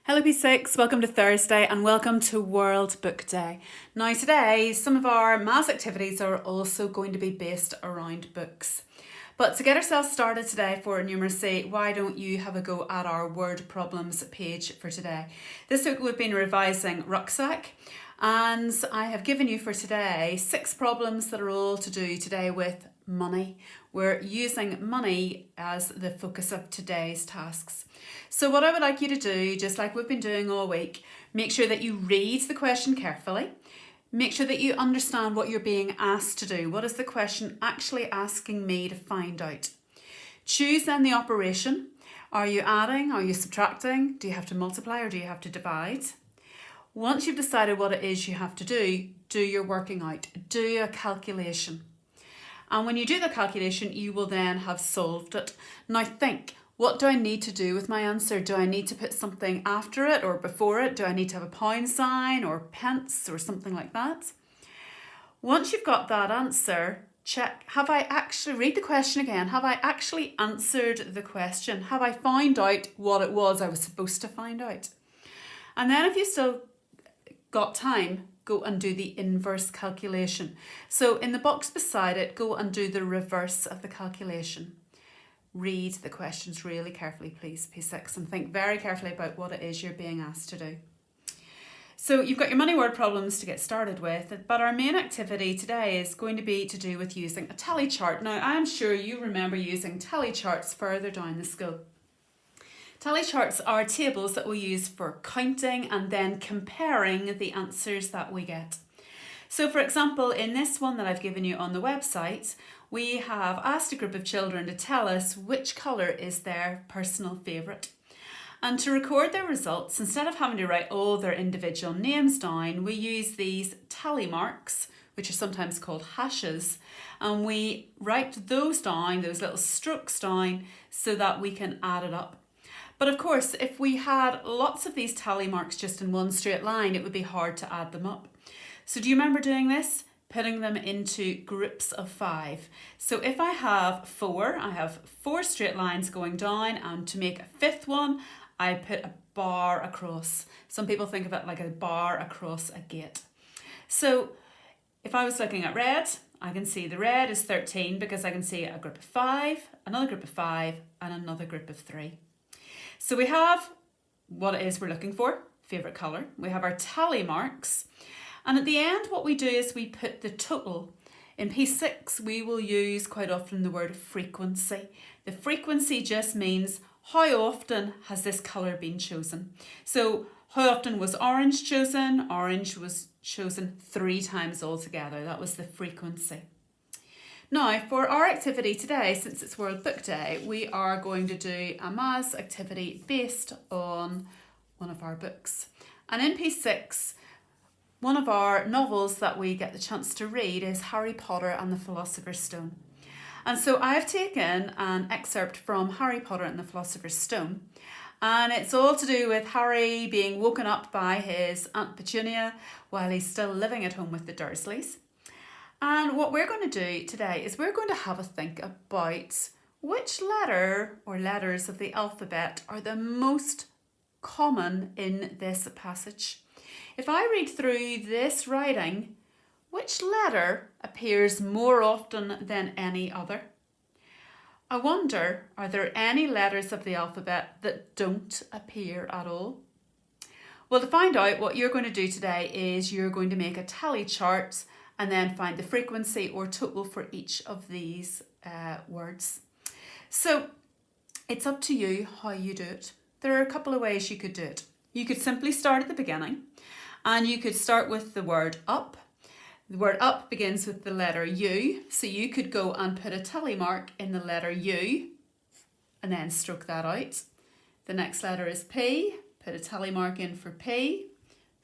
Hello P6, welcome to Thursday and welcome to World Book Day. Now today, some of our maths activities are also going to be based around books. But to get ourselves started today for numeracy, why don't you have a go at our word problems page for today? This week we've been revising rucksack and I have given you for today 6 problems that are all to do today with money. We're using money as the focus of today's tasks. So what I would like you to do, just like we've been doing all week, make sure that you read the question carefully. Make sure that you understand what you're being asked to do. What is the question actually asking me to find out? Choose then the operation. Are you adding? Are you subtracting? Do you have to multiply or do you have to divide? Once you've decided what it is you have to do your working out. Do a calculation. And when you do the calculation, you will then have solved it. Now think, what do I need to do with my answer? Do I need to put something after it or before it? Do I need to have a pound sign or pence or something like that? Once you've got that answer, check, read the question again. Have I actually answered the question? Have I found out what it was I was supposed to find out? And then if you still got time, go and do the inverse calculation. So in the box beside it, go and do the reverse of the calculation. Read the questions really carefully, please, P6, and think very carefully about what it is you're being asked to do. So you've got your money word problems to get started with, but our main activity today is going to be to do with using a tally chart. Now, I'm sure you remember using tally charts further down the school. Tally charts are tables that we use for counting and then comparing the answers that we get. So for example, in this one that I've given you on the website, we have asked a group of children to tell us which colour is their personal favourite. And to record their results, instead of having to write all their individual names down, we use these tally marks, which are sometimes called hashes, and we write those down, those little strokes down, so that we can add it up. But of course, if we had lots of these tally marks just in one straight line, it would be hard to add them up. So do you remember doing this? Putting them into groups of 5. So if I have 4, I have 4 straight lines going down, and to make a 5th one, I put a bar across. Some people think of it like a bar across a gate. So if I was looking at red, I can see the red is 13 because I can see a group of 5, another group of 5, and another group of 3. So we have what it is we're looking for, favourite colour. We have our tally marks. And at the end, what we do is we put the total. In P6, we will use quite often the word frequency. The frequency just means how often has this colour been chosen. So how often was orange chosen? Orange was chosen 3 times altogether. That was the frequency. Now, for our activity today, since it's World Book Day, we are going to do a maths activity based on one of our books. And in P6, one of our novels that we get the chance to read is Harry Potter and the Philosopher's Stone. And so I've taken an excerpt from Harry Potter and the Philosopher's Stone, and it's all to do with Harry being woken up by his Aunt Petunia while he's still living at home with the Dursleys. And what we're going to do today is we're going to have a think about which letter or letters of the alphabet are the most common in this passage. If I read through this writing, which letter appears more often than any other? I wonder, are there any letters of the alphabet that don't appear at all? Well, to find out, what you're going to do today is you're going to make a tally chart and then find the frequency or total for each of these words. So it's up to you how you do it. There are a couple of ways you could do it. You could simply start at the beginning and you could start with the word up. The word up begins with the letter U, so you could go and put a tally mark in the letter U and then stroke that out. The next letter is P, put a tally mark in for P,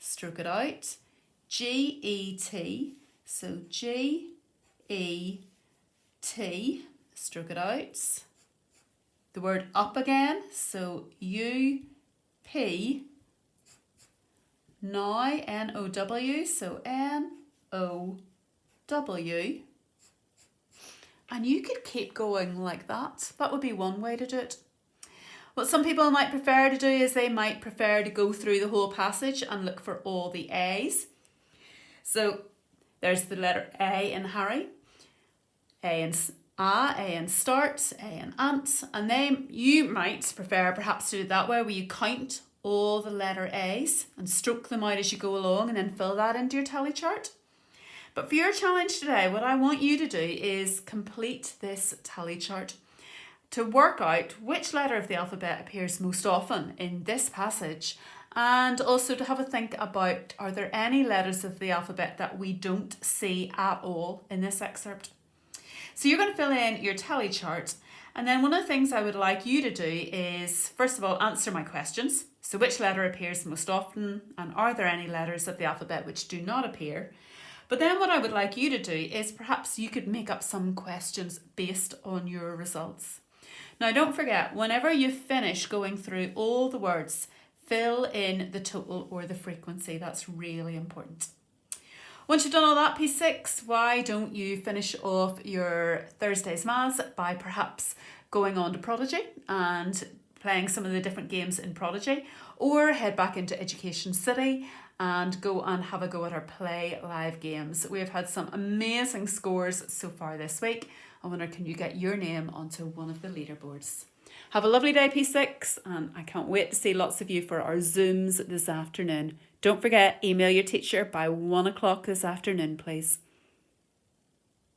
stroke it out. G-E-T, so G-E-T, stroke it out. The word up again, so U-P, now N-O-W, so N-O-W. And you could keep going like that. That would be one way to do it. What some people might prefer to do is they might prefer to go through the whole passage and look for all the A's. So there's the letter A in Harry, A in A in start, A in ant, and then you might prefer perhaps to do it that way, where you count all the letter A's and stroke them out as you go along and then fill that into your tally chart. But for your challenge today, what I want you to do is complete this tally chart to work out which letter of the alphabet appears most often in this passage, and also to have a think about, are there any letters of the alphabet that we don't see at all in this excerpt? So you're going to fill in your tally chart, and then one of the things I would like you to do is, first of all, answer my questions. So which letter appears most often, and are there any letters of the alphabet which do not appear? But then what I would like you to do is perhaps you could make up some questions based on your results. Now don't forget, whenever you finish going through all the words, fill in the total or the frequency. That's really important. Once you've done all that, piece 6, why don't you finish off your Thursday's Maths by perhaps going on to Prodigy and playing some of the different games in Prodigy, or head back into Education City and go and have a go at our Play Live games. We've had some amazing scores so far this week. I wonder, can you get your name onto one of the leaderboards? Have a lovely day, P6, and I can't wait to see lots of you for our Zooms this afternoon. Don't forget, email your teacher by 1 o'clock this afternoon, please.